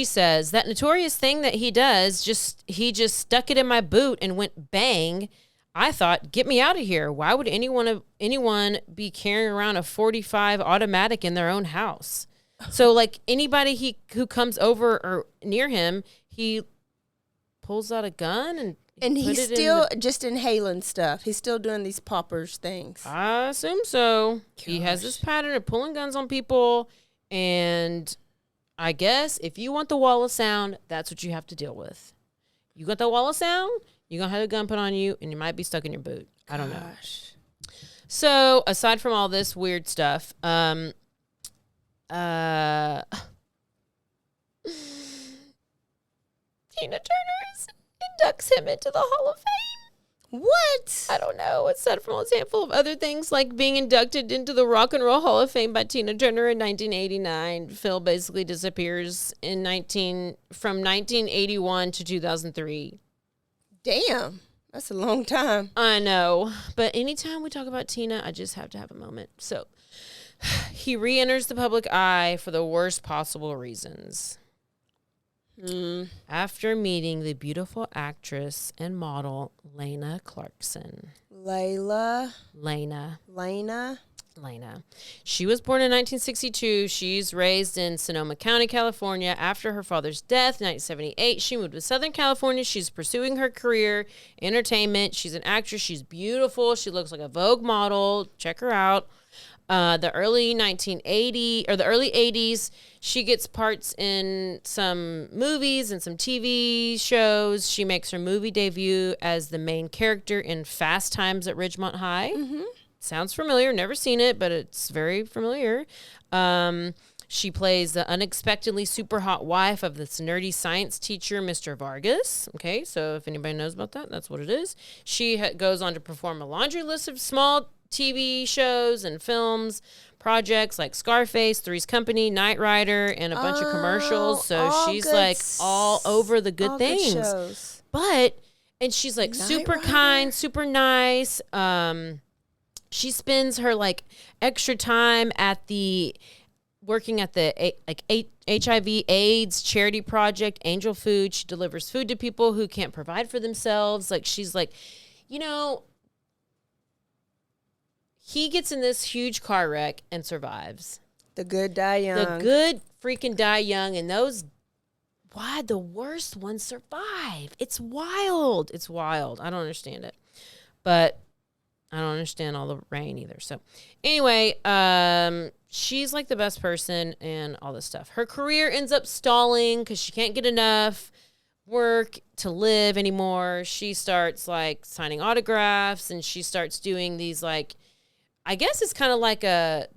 says, that notorious thing that he does, he just stuck it in my boot and went bang. I thought, get me out of here. Why would anyone be carrying around a .45 automatic in their own house? So like anybody who comes over or near him, he pulls out a gun and he's still just inhaling stuff. He's still doing these poppers things. I assume so. Gosh. He has this pattern of pulling guns on people, and I guess if you want the wall of sound, that's what you have to deal with. You got the wall of sound, you're going to have a gun put on you, and you might be stuck in your boot. I don't know. So aside from all this weird stuff, Tina Turner inducts him into the Hall of Fame. What? I don't know. It's said from a handful of other things, like being inducted into the Rock and Roll Hall of Fame by Tina Turner in 1989. Phil basically disappears from 1981 to 2003. Damn. That's a long time. I know. But anytime we talk about Tina, I just have to have a moment. So he re-enters the public eye for the worst possible reasons. After meeting the beautiful actress and model Lana Clarkson. Lana. She was born in 1962. She's raised in Sonoma County, California. After her father's death in 1978, she moved to Southern California. She's pursuing her career, entertainment. She's an actress. She's beautiful. She looks like a Vogue model. Check her out. The early 80s, she gets parts in some movies and some TV shows. She makes her movie debut as the main character in Fast Times at Ridgemont High. Mm-hmm. Sounds familiar. Never seen it, but it's very familiar. She plays the unexpectedly super hot wife of this nerdy science teacher, Mr. Vargas. Okay, so if anybody knows about that, that's what it is. She goes on to perform a laundry list of small TV shows and films, projects like Scarface, Three's Company, Knight Rider, and a bunch of commercials. So she's like all over the good things. Good shows. And she's like super kind, super nice. She spends her like extra time working at the HIV/AIDS charity project, Angel Food. She delivers food to people who can't provide for themselves. Like she's like, he gets in this huge car wreck and survives. The good die young. The good freaking die young. And why the worst ones survive? It's wild. It's wild. I don't understand it. But I don't understand all the rain either. So anyway, she's like the best person and all this stuff. Her career ends up stalling because she can't get enough work to live anymore. She starts like signing autographs and she starts doing these like, I guess it's kind of like what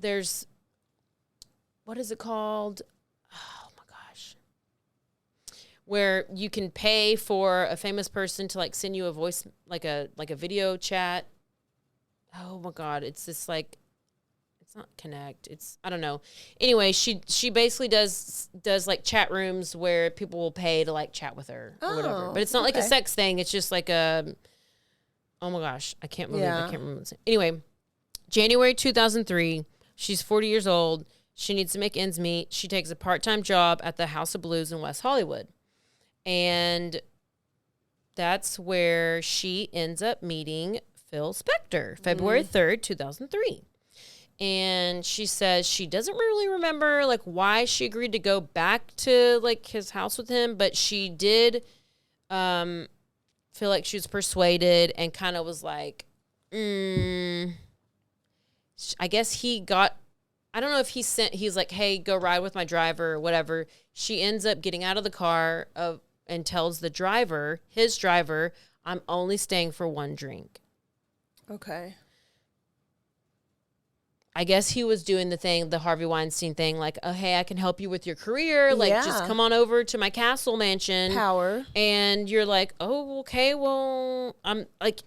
is it called? Oh my gosh. Where you can pay for a famous person to like send you a voice, like a video chat. Oh my God. It's just like, it's not Connect. I don't know. Anyway, she basically does like chat rooms where people will pay to like chat with her or whatever. But it's not like a sex thing. It's just like oh my gosh. I can't remember. Anyway, January 2003, she's 40 years old. She needs to make ends meet. She takes a part-time job at the House of Blues in West Hollywood. And that's where she ends up meeting Phil Spector, February 3rd, 2003. And she says she doesn't really remember like why she agreed to go back to like his house with him, but she did feel like she was persuaded and kind of was like, I guess I don't know if he's like, hey, go ride with my driver or whatever. She ends up getting out of the car and tells his driver, I'm only staying for one drink. Okay. I guess he was doing the Harvey Weinstein thing, like, oh, hey, I can help you with your career. Like, just come on over to my castle mansion. Power. And you're like, oh, okay, well, I'm like,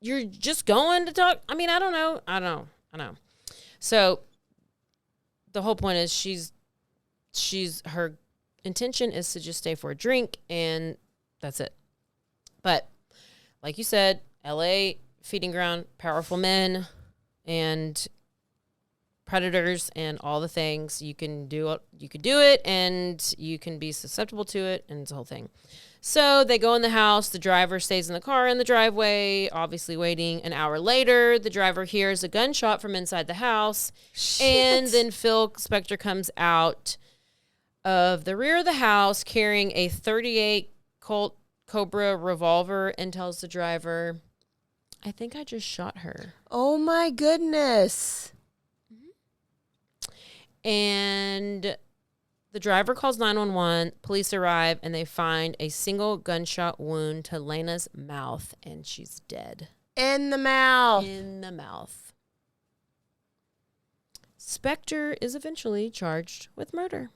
you're just going to talk. I mean, I don't know. So the whole point is her intention is to just stay for a drink and that's it. But like you said, LA feeding ground, powerful men and predators and all the things. You can do it and you can be susceptible to it, and it's the whole thing. So they go in the house. The driver stays in the car in the driveway, obviously waiting. An hour later, the driver hears a gunshot from inside the house. Shit. And then Phil Spector comes out of the rear of the house carrying a .38 Colt Cobra revolver and tells the driver, I think I just shot her. Oh my goodness. And the driver calls 911. Police arrive and they find a single gunshot wound to Lana's mouth, and she's dead. In the mouth. In the mouth. Spector is eventually charged with murder.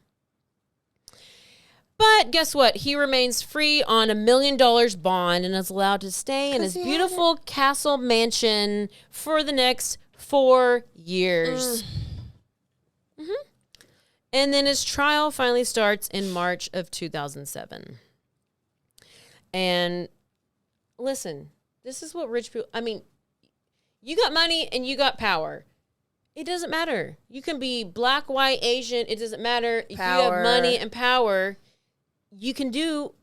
But guess what? He remains free on $1 million bond and is allowed to stay in his beautiful castle mansion for the next 4 years. And then his trial finally starts in March of 2007. And listen, this is what rich people, I mean, you got money and you got power. It doesn't matter. You can be black, white, Asian. It doesn't matter. If you have money and power, you can do.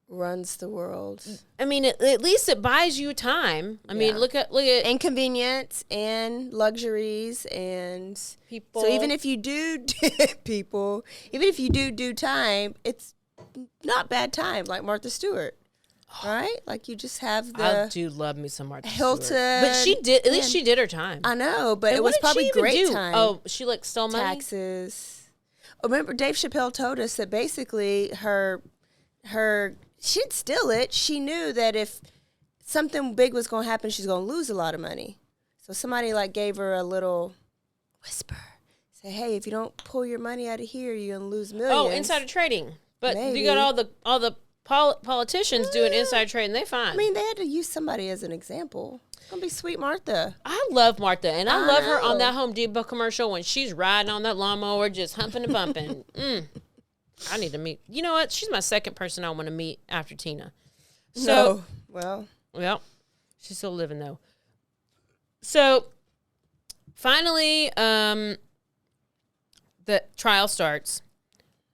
Runs the world. I mean, at least it buys you time. I mean, look at and convenience and luxuries and people. So even if you do do time, it's not bad time. Like Martha Stewart, right? Like you just have the. I do love me some Martha Hilton, Stewart. But she did. At least she did her time. I know, but and it was probably great time. Oh, she like stole money. Taxes. Remember, Dave Chappelle told us that basically her. She'd steal it. She knew that if something big was going to happen, she's going to lose a lot of money. So somebody like gave her a little whisper. Say, hey, if you don't pull your money out of here, you're going to lose millions. Oh, insider trading. But Maybe. you got all the politicians doing inside trading. They fine. I mean, they had to use somebody as an example. It's going to be Sweet Martha. I love Martha, and I love her on that Home Depot commercial when she's riding on that lawnmower, just humping and bumping. I need to meet. You know what? She's my second person I want to meet after Tina. So, well, she's still living though. So, finally, the trial starts.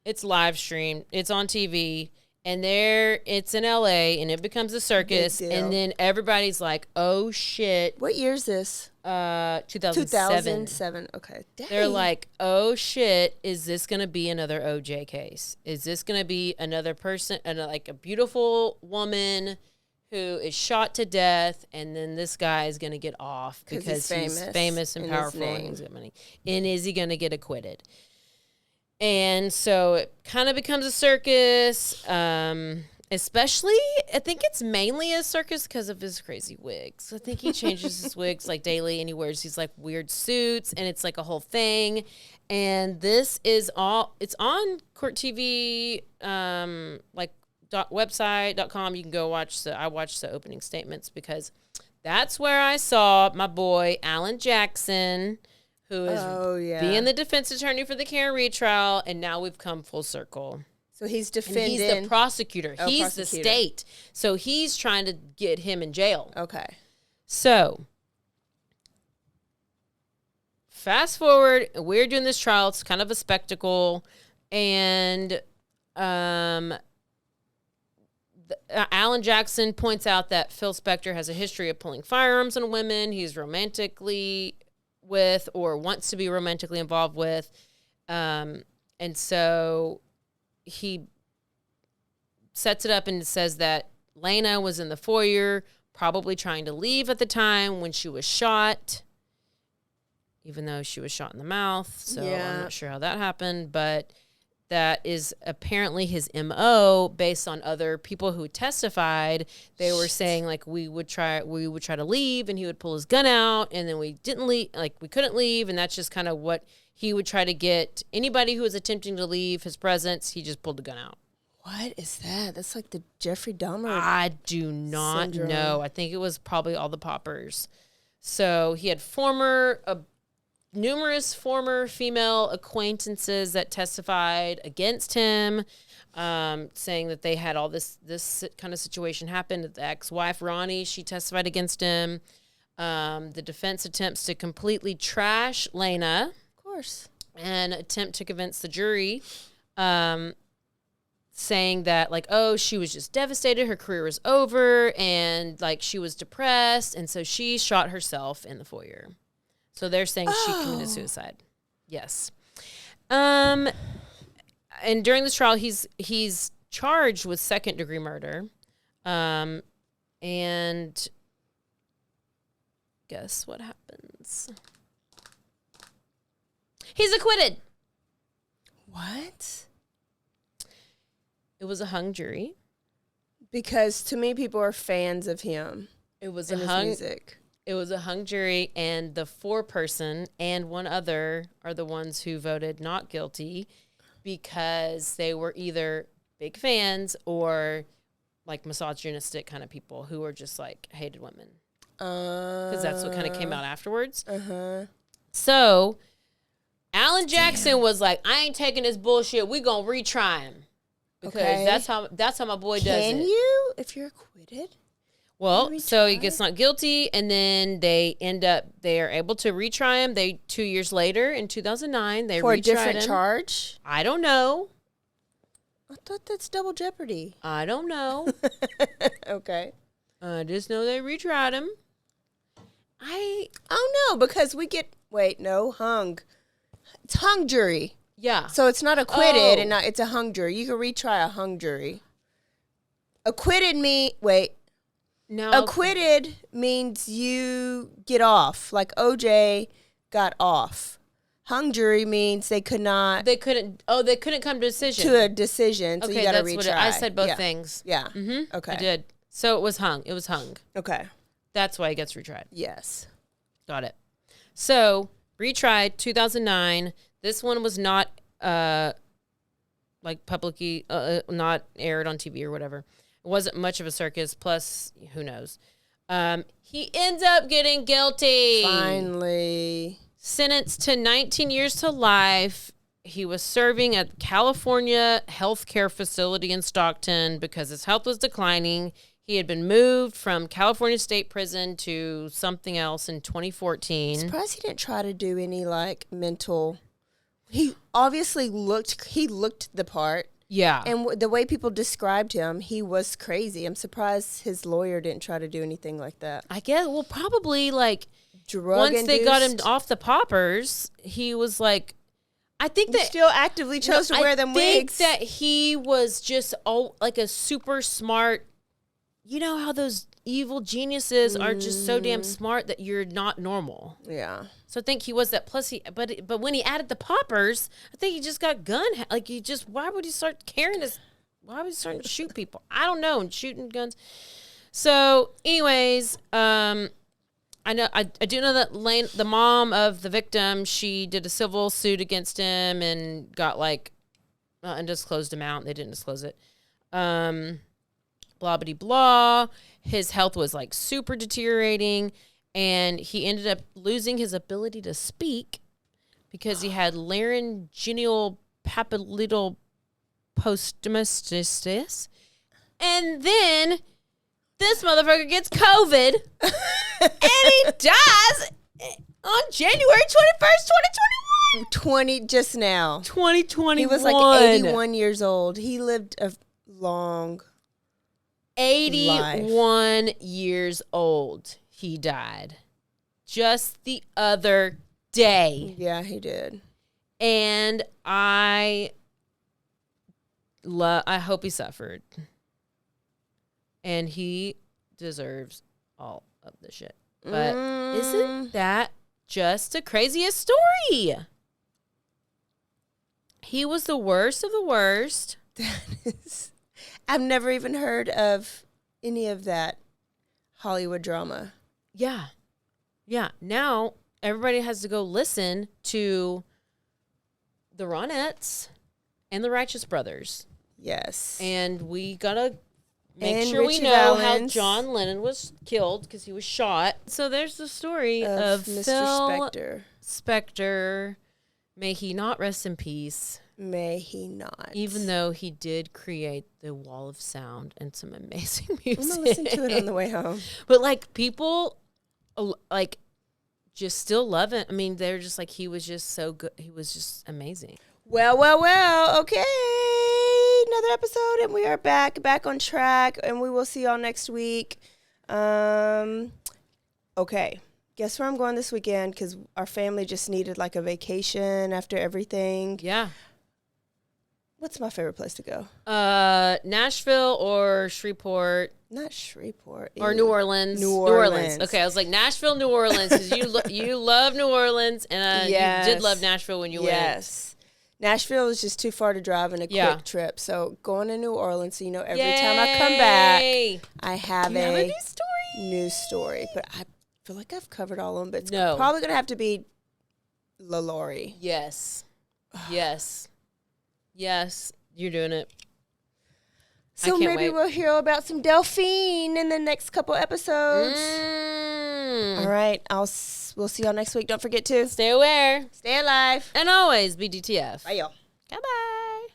It's live streamed. It's on TV, and it's in LA, and it becomes a circus, and then everybody's like, "Oh shit!" What year is this? 2007. Okay. Dang. They're like, oh shit, is this going to be another OJ case? Is this going to be another person, like a beautiful woman who is shot to death, and then this guy is going to get off because he's famous and powerful and he's got money? And is he going to get acquitted? And so it kind of becomes a circus. Especially, I think it's mainly a circus because of his crazy wigs. I think he changes his wigs like daily, and he wears these like weird suits, and it's like a whole thing. And this is it's on Court TV, like website.com. You can go I watched the opening statements because that's where I saw my boy Alan Jackson, who is being the defense attorney for the Karen retrial, and now we've come full circle. So he's defending. And he's the prosecutor. He's the state. So he's trying to get him in jail. Okay. So fast forward, we're doing this trial. It's kind of a spectacle. And Alan Jackson points out that Phil Spector has a history of pulling firearms on women he's romantically with or wants to be romantically involved with. And so he sets it up and says that Lana was in the foyer, probably trying to leave at the time when she was shot, even though she was shot in the mouth. So I'm not sure how that happened, but that is apparently his MO based on other people who testified. They were saying like we would try to leave and he would pull his gun out, and then we didn't leave, like we couldn't leave, and that's just kind of what he would try to get anybody who was attempting to leave his presence. He just pulled the gun out. What is that? That's like the Jeffrey Dahmer. I do not know. I think it was probably all the poppers. So he had numerous former female acquaintances that testified against him, saying that they had all this kind of situation happen. The ex-wife, Ronnie, she testified against him. The defense attempts to completely trash Lana. And attempt to convince the jury, saying that like, oh, she was just devastated, her career was over, and like she was depressed, and so she shot herself in the foyer. So they're saying she committed suicide. Yes. And during this trial, he's charged with second-degree murder, and guess what happens? He's acquitted. What? It was a hung jury. Because to me, people are fans of him. It was and a his music. It was a hung jury, and the foreperson and one other are the ones who voted not guilty because they were either big fans or like misogynistic kind of people who were just like hated women. Because that's what kind of came out afterwards. So Alan Jackson was like, I ain't taking this bullshit. We gonna retry him. Because that's how my boy does it. Can you if you're acquitted? Well, so he gets not guilty, and then they are able to retry him. 2 years later, in 2009, they for a retried different him. charge? I don't know. I thought that's double jeopardy. I don't know. Okay. I just know they retried him. I don't know because we get hung. It's hung jury. Yeah. So it's not acquitted and it's a hung jury. You can retry a hung jury. Acquitted acquitted means you get off. Like OJ got off. Hung jury means they couldn't come to a decision. So you got to retry. I said both things. Yeah. Mm-hmm. Okay. I did. So it was hung. Okay. That's why it gets retried. Yes. Got it. So retried 2009. This one was not publicly not aired on TV or whatever. It wasn't much of a circus. Plus, who knows? He ends up getting guilty. Finally. Sentenced to 19 years to life. He was serving at California healthcare facility in Stockton because his health was declining. He had been moved from California State Prison to something else in 2014. Surprised he didn't try to do any mental. He obviously looked the part. Yeah. And the way people described him, he was crazy. I'm surprised his lawyer didn't try to do anything like that. I guess, probably drug once induced. they got him off the poppers, he was like, I think that still actively chose to wear them wigs. I think that he was just a super smart. You know how those evil geniuses are just so damn smart that you're not normal. Yeah. So I think he was that. Plus, but when he added the poppers, I think he just got why would he start carrying this? Why would he start to shoot people? I don't know, and shooting guns. So, anyways, I do know that Lane, the mom of the victim, she did a civil suit against him and got undisclosed amount. They didn't disclose it. Blah, blah, blah. His health was super deteriorating, and he ended up losing his ability to speak because he had laryngeal papillary postomastitis. And then this motherfucker gets COVID and he dies on January 21st, 2021. Just now. 2021. He was 81 years old. He lived a long 81 years old. He died just the other day. Yeah, he did. And I hope he suffered. And he deserves all of the shit. But isn't that just the craziest story? He was the worst of the worst. That is... I've never even heard of any of that Hollywood drama. Yeah. Yeah. Now everybody has to go listen to the Ronettes and the Righteous Brothers. Yes. And we got to make sure Richie we know Valens. how John Lennon was killed because he was shot. So there's the story of Mr. Phil Spector. Spector. May he not rest in peace. May he not. Even though he did create the wall of sound and some amazing music. I'm going to listen to it on the way home. But people just still love it. I mean, they're just he was just so good. He was just amazing. Well. Okay. Another episode and we are back on track and we will see y'all next week. Okay. Guess where I'm going this weekend because our family just needed a vacation after everything. Yeah. What's my favorite place to go? Nashville or Shreveport. Not Shreveport. Or New Orleans. New Orleans. Okay, I was Nashville, New Orleans, because you love New Orleans, and yes. you did love Nashville when you went. Yes. Nashville is just too far to drive in a quick trip. So going to New Orleans, so every time I come back, I have a new story. But feel like I've covered all of them, but it's No. probably going to have to be LaLaurie. Yes. Yes. Yes. You're doing it. I So can't maybe wait. we'll hear about some Delphine in the next couple episodes. All right. We'll see y'all next week. Don't forget to Stay aware. stay alive. And always be DTF. Bye, y'all. Bye-bye.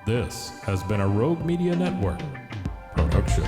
This has been a Rogue Media Network production.